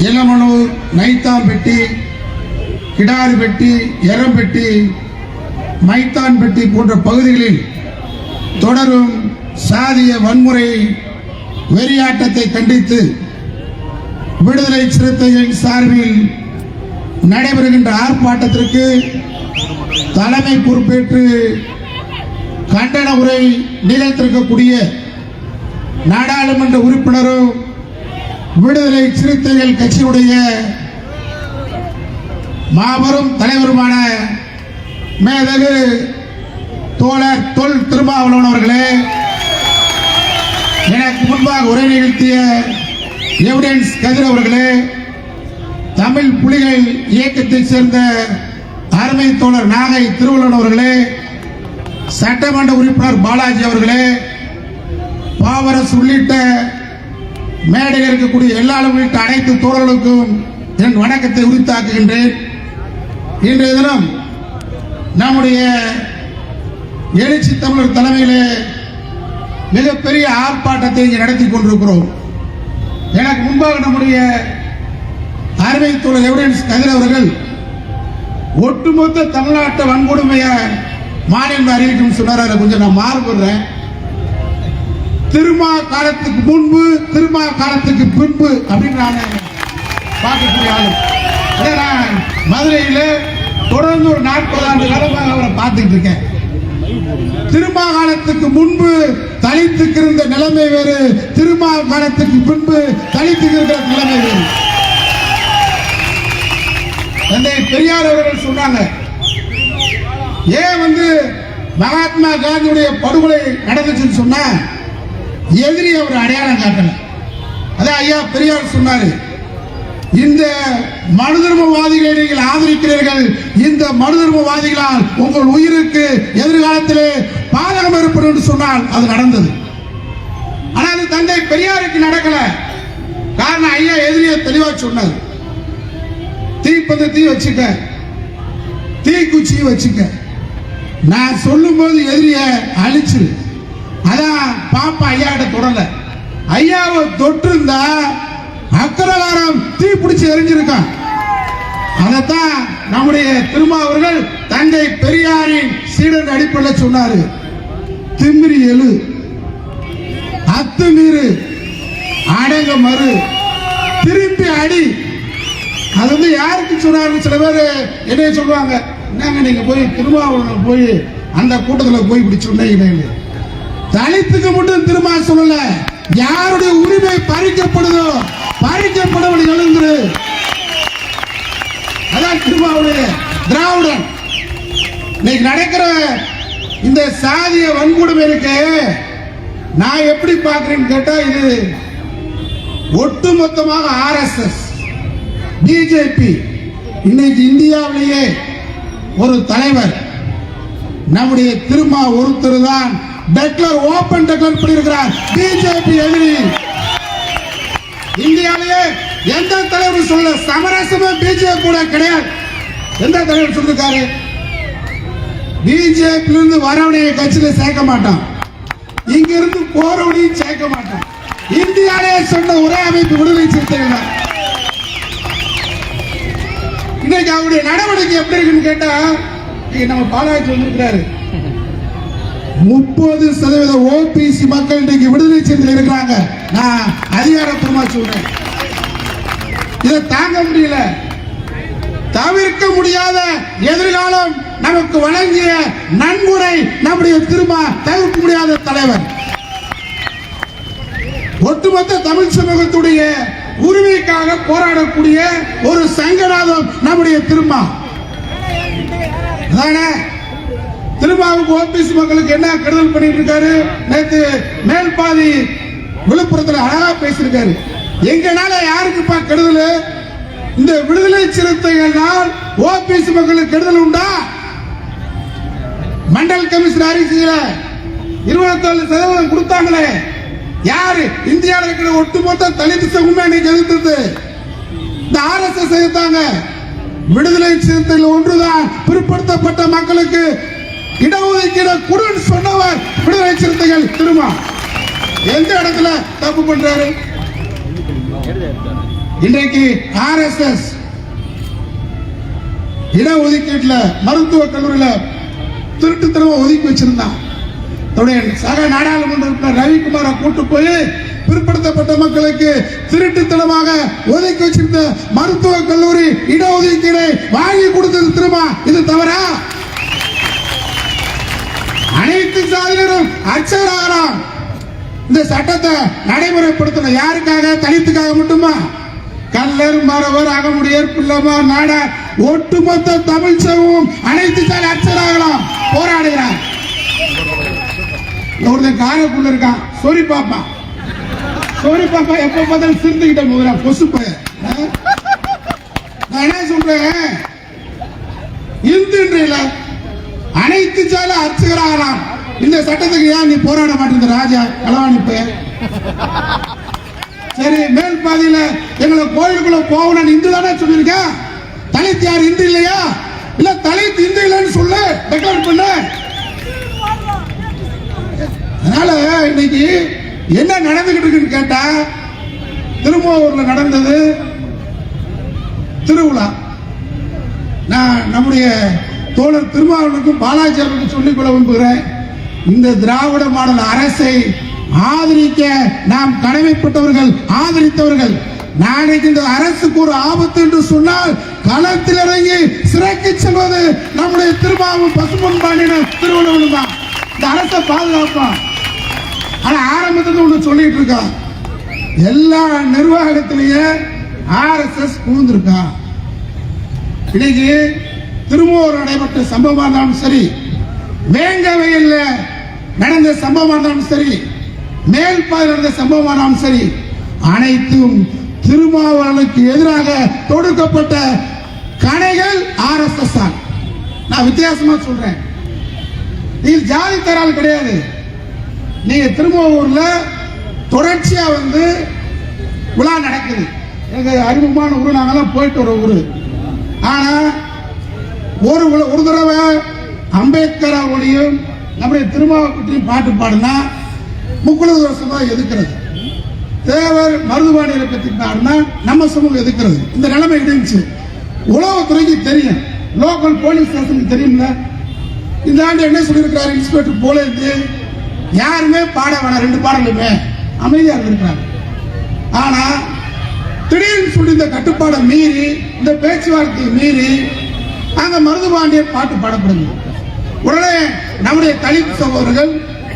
இளமனூர், நைத்தாம்பட்டி, கிடாரிப்பட்டி, எரம்பட்டி, மைத்தான்பட்டி போன்ற பகுதிகளில் தொடரும் சாதிய வன்முறை வெறியாட்டத்தை கண்டித்து விடுதலை சிறுத்தைகளின் சார்பில் நடைபெறுகின்ற ஆர்ப்பாட்டத்திற்கு தலைமை பொறுப்பேற்று கண்டன உரை நிகழ்த்திருக்கக்கூடிய நாடாளுமன்ற உறுப்பினரும் விடுதலை சிறுத்தைகள் கட்சியுடைய மாபெரும் தலைவருமான மேதகு தோழர் தொல் திருமாவளவன் அவர்களே, எனக்கு முன்பாக உரை நிகழ்த்திய எவிடன்ஸ் கதிர் அவர்களே, தமிழ் புலிகள் இயக்கத்தைச் சேர்ந்த அருமை தோழர் நாகை திருவள்ளுவன் அவர்களே, சட்டமன்ற உறுப்பினர் பாலாஜி அவர்களே, பாவரசு உள்ளிட்ட மேடையில் இருக்கக்கூடிய எல்லாரும் உள்ளிட்ட அனைத்து தோழர்களுக்கும் என் வணக்கத்தை உரித்தாக்குகின்றேன். இன்றைய தினம் நம்முடைய எழுச்சி தமிழர் தலைமையிலே மிகப்பெரிய ஆர்ப்பாட்டத்தை இங்கே நடத்தி கொண்டிருக்கிறோம். எனக்கு முன்பாக நம்முடைய அருமை தோழர் எவிடன்ஸ் கதிர் அவர்கள் ஒட்டுமொத்த தமிழ்நாட்டு வன்கொடுமையை மாநில அறிவிக்கும் சொன்னார். கொஞ்சம் நான் மாறுபடுறேன். திருமா காலத்துக்கு முன்பு, திருமா காலத்துக்கு பின்பு அப்படின்னு நான் பார்க்கக்கூடிய ஆளு. நான் மதுரையில் தொடர்ந்து ஒரு 40 ஆண்டு காலமாக அவரை பார்த்துட்டு இருக்கேன். திருமா காலத்துக்கு முன்பு தலித்துக்கு இருந்த நிலைமை வேறு, திருமா காலத்துக்கு பின்பு தலித்துக்கு இருக்கிற நிலைமை வேறு. தந்தை பெரியார் அவர்கள் சொன்னாங்க, ஏன் மகாத்மா காந்தியுடைய படுகொலை நடந்துச்சுன்னு சொன்னா எதிரி அவர் அடையாளம் காட்டல. அதான் ஐயா பெரியார் சொன்னாரு, இந்த மனுதர்மவாதிகளை நீங்கள் ஆதரிக்கிறீர்கள், இந்த மனுதர்மவாதிகளால் உங்கள் உயிருக்கு எதிர்காலத்திலே பாதகம் ஏற்படும் என்று சொன்னால் அது நடந்தது. ஆனால் அது தந்தை பெரியாருக்கு நடக்கல. காரணம் ஐயா எதிரியை தெளிவா சொன்னார். தீப்பந்தத்தையும் வச்சுக்க, தீக்குச்சியும் வச்சுக்க, நான் சொல்லும் போது எதிரிய அழிச்சு. அதான் பாப்பா ஐயா கிட்ட தொடரல. ஐயாவை தொட்டு இருந்தா அக்கரகாரம் தீ பிடிச்சு எரிஞ்சிருக்கான். அதைத்தான் நம்முடைய திருமா அவர்கள் தந்தை பெரியாரின் சீடன் அடிப்படையில் சொன்னாரு. திமிரி எழு, அத்துமீறு, அடங்க மறு, திருப்பி அடி. அது யாருக்கு சொன்னாரு? சில பேர் என்ன சொல்லுவாங்க, என்னங்க நீங்க போய் திருமாவளவன் போய் அந்த கூட்டத்தில் போய் இப்படி சொன்னீங்க. தலித்துக்கு மட்டும் திரும்ப சொல்லல, யாருடைய உரிமை பறிக்கப்படுதோ பறிக்கப்படவனை எழுந்துரு. அதான் திருமாவுடைய திராவிடன். இன்னைக்கு நடக்கிற இந்த சாதிய வன்கொடுமை இருக்க நான் எப்படி பார்க்கிறேன்னு கேட்டா, இது ஒட்டுமொத்தமாக ஆர்எஸ்எஸ், பிஜேபி. இன்னைக்கு இந்தியாவிலேயே ஒரு தலைவர் நம்முடைய திருமா ஒருத்தர் தான் டெக்ளர், ஓபன் டெக்ளர் பண்ணியிருக்கிறார். பிஜேபி எதிரி. இந்தியாவிலேயே எந்த தலைவர் சொல்ல சமரசமா பிஜேபி கூட கிடையாது. எந்த தலைவர் சொல்லிருக்காரு? பிஜேபி இருந்து வரவனைய கட்சியில சேர்க்க மாட்டான், இங்க இருந்து போறவனையும் சேர்க்க மாட்டான். இந்தியாவிலேயே சொன்ன ஒரே அமைப்பு விடுதலை சிறுத்தைகள். இன்னைக்கு அவருடைய நடவடிக்கை எப்படி இருக்குன்னு கேட்டா, நம்ம பாலாஜி வந்திருக்கிறாரு. 30% ஓபிசி மக்கள் இன்னைக்கு விடுதலை சிறுத்தையில் இருக்கிறாங்க. நான் அதிகாரப்பூர்வமா சொல்றேன். இதை தாங்க முடியல. தவிர்க்க முடியாத எதிர்காலம் நமக்கு வழங்கிய நன்முறை நம்முடைய திரும்ப தவிர்க்க முடியாத தலைவர். ஒட்டுமொத்த தமிழ் சமூகத்துடைய உரிமைக்காக போராடக்கூடிய ஒரு சங்கநாதம் நம்முடைய திருமா. திருமாவுக்கு ஓபிசி மக்களுக்கு என்ன கெடுதல் பண்ணிட்டு இருக்காரு? நேற்று மேல்பாதி விழுப்புரத்தில் அழகா பேசியிருக்காரு. எங்கனால யாருக்குப்பா கெடுதல்? இந்த விடுதலை சிறுத்தைகளால் ஓபிசி மக்களுக்கு கெடுதல் உண்டா? மண்டல் கமிஷன் அறிக்கையில 27% கொடுத்தாங்களே, யாரு? இந்தியாவில் இருக்கிற ஒட்டுமொத்த தலித் சமூகமே இன்னைக்கு எதிர்த்தது இந்த ஆர்எஸ்எஸ் எதிர்த்தாங்க. விடுதலை சிறுத்தைகள் ஒன்றுதான் பிற்படுத்தப்பட்ட மக்களுக்கு இடஒதுக்கீடு கொடுன்னு சொன்னவர் விடுதலை சிறுத்தைகள். திரும்ப எந்த இடத்துல தப்பு பண்றாரு? இன்றைக்கு RSS இடஒதுக்கீட்டுல மருத்துவக் கல்லூரியில திருட்டுத்தனமா ஒதுக்கி வச்சிருந்தான். சக நாடாளுமன்ற உறுப்பினர் ரவிக்குமாரை கூட்டு போய் பிற்படுத்தப்பட்ட மக்களுக்கு திருட்டுத்தனமாக ஒதுக்கி வச்சிருந்த மருத்துவக் கல்லூரி இடஒதுக்கீடை வாங்கி கொடுத்தது திரும்ப இது தவறா? அனைத்து சாதியினரும் அர்ச்சகராகலாம். இந்த சட்டத்தை நடைமுறைப்படுத்தணும். யாருக்காக? தலித்துக்காக மட்டுமா? கல்லர், மறவர், அகமுடையர், பிள்ளைமார், நாடார், ஒட்டுமொத்த தமிழ் சமூகம் அனைத்து சாதி அர்ச்சகராகலாம் போராடுகிறார். ஒருத்தன் காரைக்குள்ள இருக்கான், சோரி பாப்பா எப்ப பார்த்தாலும் சிரித்துக்கிட்ட போகிறான் கொசு பையன். நான் என்ன சொல்றேன், இந்துன்றையில அனைத்து சால அர்ச்சகராகலாம். இந்த சட்டத்துக்கு ஏன் நீ போராட மாட்டேங்க ராஜா களவாணி பையன்? சரி, மேல் பாதியில எங்களை கோயிலுக்குள்ள போகணும் இந்து தானே சொல்லிருக்க. தலித் யார் இந்து இல்லையா? இல்ல தலித் இந்து இல்லைன்னு சொல்லு, டெக்ளேர் பண்ண. அதனால இன்னைக்கு என்ன நடந்துகிட்டு இருக்குன்னு கேட்டா, திருமூர்ல நடந்தது திருவிழா. நான் நம்முடைய தோழர் திருமாவளவனுக்கும் பாலாஜி அவர்களுக்கும் சொல்லிக்கொள்ள விரும்புகிறேன், இந்த திராவிட மாடல் அரசை ஆதரிக்க நாம் கடமைப்பட்டவர்கள், ஆதரித்தவர்கள். நாளைக்கு இந்த அரசுக்கு ஒரு ஆபத்து என்று சொன்னால் களத்தில் இறங்கி சிறைக்கு செல்வது நம்முடைய திருமாவும் பசும்பொன் பாண்டியன் திருவள்ளுவரும் தான். இந்த அரசை பாதுகாப்பான். ஆனா ஆரம்பத்துல ஒண்ணு சொல்லிட்டு இருக்கா, எல்லா நிர்வாகத்திலேயே RSS புகுந்திருக்கா. இன்னைக்கு திருமூர் நடைபெற்ற சம்பவமா இருந்தாலும் சரி, வேங்கவையில் நடந்த சம்பவமா இருந்தாலும் சரி, மேல்பாதையில் நடந்த சம்பவமா இருந்தாலும் சரி, அனைத்தும் திருமாவளவனுக்கு எதிராக தொடுக்கப்பட்ட கணைகள் RSS தான். நான் வித்தியாசமா சொல்றேன், நீங்க ஜாதி தரால் கிடையாது. நீங்க திருமூர்ல தொடர்ச்சியா விழா நடக்குது. எங்க அறிமுகமான ஊரு, நாங்கெல்லாம் போயிட்டு வர ஊரு. ஆனா ஒரு தடவை அம்பேத்கர் அவர்களையும் நம்முடைய திருமாவளவனையும் பாட்டு பாடுனா 30 வருஷமா எதிர்க்கிறது. தேவர் மருதுபாண்டியரை பற்றி பாடுனா நம்ம சமூகம் எதிர்க்கிறது. இந்த நிலைமை இருந்துச்சு. உளவுத்துறைக்கு தெரியும், லோக்கல் போலீஸ் ஸ்டேஷனுக்கு தெரியும்ல. இந்த ஆண்டு என்ன சொல்லியிருக்கிறார் இன்ஸ்பெக்டர் போலீஸ், யாருமே பாட வேணாம், 2 பாடலுமே அமைதியா இருந்திருக்கிறாங்க. ஆனா திடீர்னு சொல்லி இந்த கட்டுப்பாடை மீறி, இந்த பேச்சுவார்த்தையை மீறி அந்த மருதுபாண்டியர் பாட்டு பாடப்படுது. உடனே நம்முடைய தலித் சகோதரர்கள்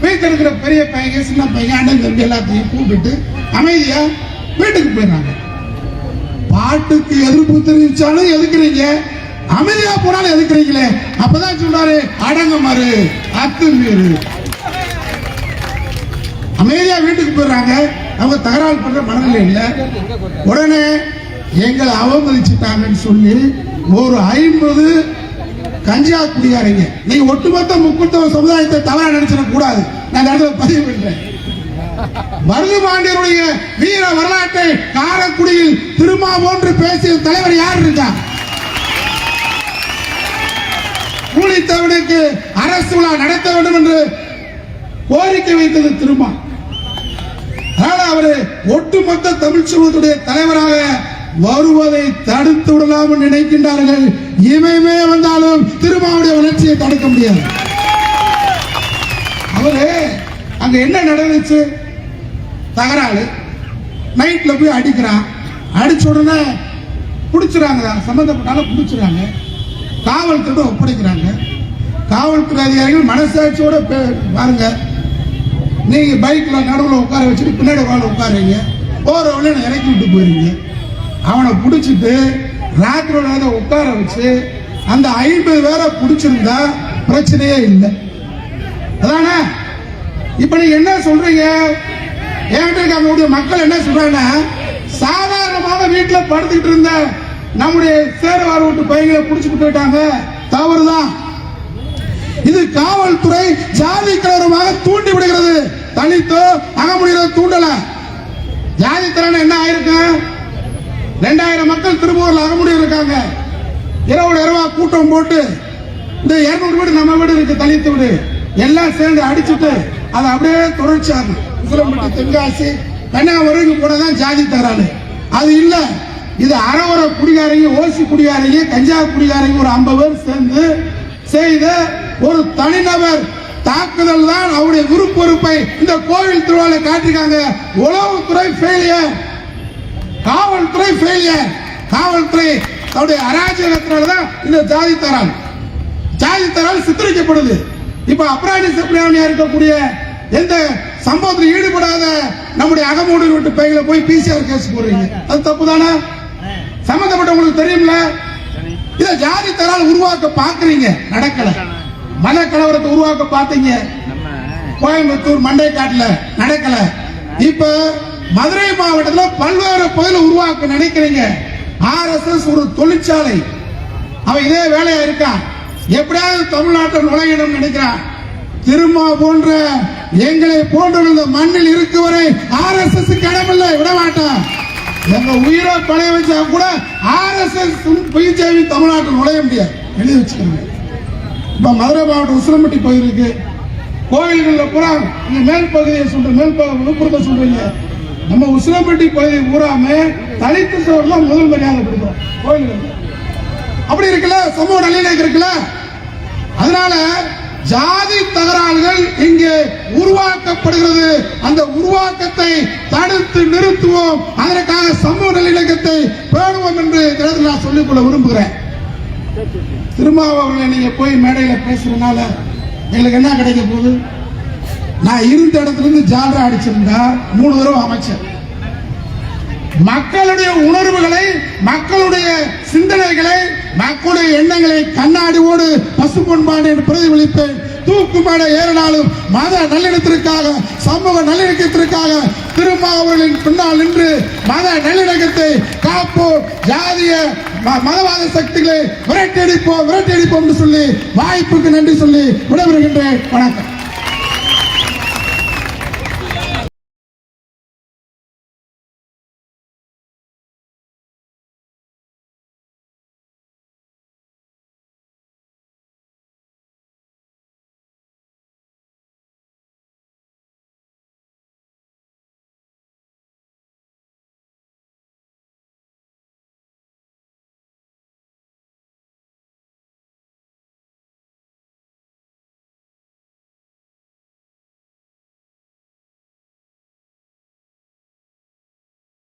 வீட்டில் இருக்கிற பெரிய பையன், சின்ன பையன், அண்ணன் தம்பி எல்லாத்தையும் கூப்பிட்டு அமைதியா வீட்டுக்கு போயிடுறாங்க. பாட்டுக்கு எதிர்ப்பு தெரிவிச்சாலும் எதுக்குறீங்க, அமைதியா போனாலும் எதுக்குறீங்களே. அப்பதான் சொல்றாரு, அடங்க மறு அத்துமீறு. அமைதியா வீட்டுக்கு போயிடுறாங்க. அவங்க தகராறு பண்ற மனநிலை இல்ல. உடனே எங்களை அவமதிச்சுட்டாங்கன்னு சொல்லி ஒரு 50 கஞ்சா குடியாரங்க. நீங்க ஒட்டுமொத்த முக்குத்தவ சமுதாயத்தை தவறா நினைச்சிட கூடாது. நான் இடத்துல பதிவு பண்றேன். மருதுபாண்டியருடைய வீர வரலாற்றை காரைக்குடியில் திருமாவோன்று பேசிய தலைவர் யார் இருக்கா? கூலித்தவனுக்கு அரசு விழா நடத்த வேண்டும் என்று கோரிக்கை வைத்தது திருமா. அதனால அவரு ஒட்டுமொத்த தமிழ் சமூகத்துடைய தலைவராக வருவதை தடுத்து விடலாம் நினைக்கின்றார்கள். இவையுமே வந்தாலும் திருமாவுடைய வளர்ச்சியை தடுக்க முடியாது. அவரு அங்க என்ன நடந்துச்சு, தகராறு. நைட்ல போய் அடிக்கிறான். அடிச்ச உடனே பிடிச்சிடறாங்க, சம்பந்தப்பட்டாலும் பிடிச்சிடறாங்க. காவல்துறை ஒப்படைக்கிறாங்க. காவல்துறை அதிகாரிகள் மனசாட்சியோட பாருங்க, நீங்க பைக்ல நடுவில் உட்கார வச்சுட்டு பின்னாடி உட்காருங்க, போற வழியில இறக்கி விட்டு போயிருங்க. அவனை பிடிச்சிட்டு ராத்திரியோட உட்கார வச்சு அந்த 50 பேரை பிடிச்சிருந்தா பிரச்சனையே இல்லை. அதானே இப்ப நீங்க என்ன சொல்றீங்க? என்கிட்ட மக்கள் என்ன சொல்றாங்கன்னா, சாதாரணமாக வீட்டுல படுத்துக்கிட்டு இருந்த நம்முடைய சேரவார வீட்டு பையங்களை பிடிச்சிட்டு போயிட்டாங்க, தவறுதான். இது காவல்துறை ஜாதி கலவரமாக தூண்டி விடுகிறது. தலித்தோ அகமுடியோ தூண்டல. ஜாதி கலவரம் என்ன ஆயிருக்கு? 2000 மக்கள் திருப்பூர்ல அகமுடியில் இருக்காங்க. இரவு கூட்டம் போட்டு இந்த 200 வீடு நம்ம வீடு இருக்கு, தலித்து வீடு எல்லாம் சேர்ந்து அடிச்சுட்டு அதை அப்படியே தொடர்ச்சி ஆகும். தென்காசி கன்னியாகுமரிக்கு போனதான் ஜாதி தகராறு. அது இல்ல, இது அறவர குடிகாரங்க, ஓசி குடிகாரங்க, கஞ்சா குடிகாரங்க ஒரு 50 பேர் சேர்ந்து செய்த ஒரு தனிநபர் தாக்குதல் தான் அவருடைய விருப்பொறுப்பை இந்த கோவில் திருவிழா காட்டிருக்காங்க. உளவுத்துறை ஃபெயிலியர், காவல்துறை ஃபெயிலியர். காவல்துறை அவருடைய அராஜகத்தினால்தான் இந்த ஜாதி தரால் சித்தரிக்கப்படுது. இப்ப அப்ராணி சப்ராணியா இருக்கக்கூடிய எந்த சம்பவத்தில் ஈடுபடாத நம்முடைய அகமூடி வீட்டு பையில போய் PCR கேஸ் போடுறீங்க, அது தப்பு தானே? சம்பந்தப்பட்டவங்களுக்கு தெரியும்ல. இத ஜாதி தரால் உருவாக்க பாக்குறீங்க, நடக்கல. மத கலவரத்தை உருவாக்க பார்த்தீங்க, கோயம்புத்தூர் மண்டைக்காட்டுல நடக்கல. இப்ப மதுரை மாவட்டத்தில் பல்வேறு பகுதியில் உருவாக்க நினைக்கிறீங்க. RSS ஒரு தொழிற்சாலை, அவன் இதே வேலையா இருக்கான். எப்படியாவது தமிழ்நாட்டை நுழையணும் நினைக்கிறான். திருமா போன்ற எங்களை போன்ற இந்த மண்ணில் இருக்கு வரை RSS கடமில்லை, விட மாட்டான். எங்க உயிரை பழைய வச்சா கூட RSS பிஜேபி தமிழ்நாட்டில் நுழைய முடியாது, எழுதி வச்சுக்கோங்க. இப்ப மதுரை மாவட்டம் உசிலம்பட்டி பகுதி இருக்கு, கோயில்கள் பூரா மேல் பகுதியை விழுப்புரத்தை சொல்றீங்க. நம்ம உசிலம்பட்டி பகுதி பூராம தலித்து சோழர்கள் முதல் மரியாதை கொடுக்கிறோம் கோயில்கள். அப்படி இருக்குல்ல, சமூக நல்லிணக்கம் இருக்குல்ல. அதனால ஜாதி தகராறுகள் இங்கே உருவாக்கப்படுகிறது. அந்த உருவாக்கத்தை தடுத்து நிறுத்துவோம். அதற்காக சமூக நல்லிணக்கத்தை பேணுவோம் என்று நான் சொல்லிக்கொள்ள விரும்புகிறேன். திருமாவளவனை நீங்க போய் மேடையில பேசுறதுனால எங்களுக்கு என்ன கிடைக்க போகுது? நான் இருந்த இடத்துல இருந்து ஜால்ரா அடிச்சிருந்தா 3 தடவை அமைச்சர். மக்களுடைய உணர்வுகளை, மக்களுடைய சிந்தனைகளை, மக்களுடைய எண்ணங்களை கண்ணாடியோடு பசு பொன்பாடு என்று பிரதிபலிப்பேன். தூக்குமாட ஏறினாலும் மத நல்லிணக்கத்திற்காக, சமூக நல்லிணக்கத்திற்காக திருமாவளவனின் பின்னால் நின்று மத நல்லிணக்கத்தை காப்போம். ஜாதிய மதவாத சக்திகளை விரட்டி அடிப்போம் என்று சொல்லி வாய்ப்புக்கு நன்றி சொல்லி விடைபெறுகின்றேன். வணக்கம்.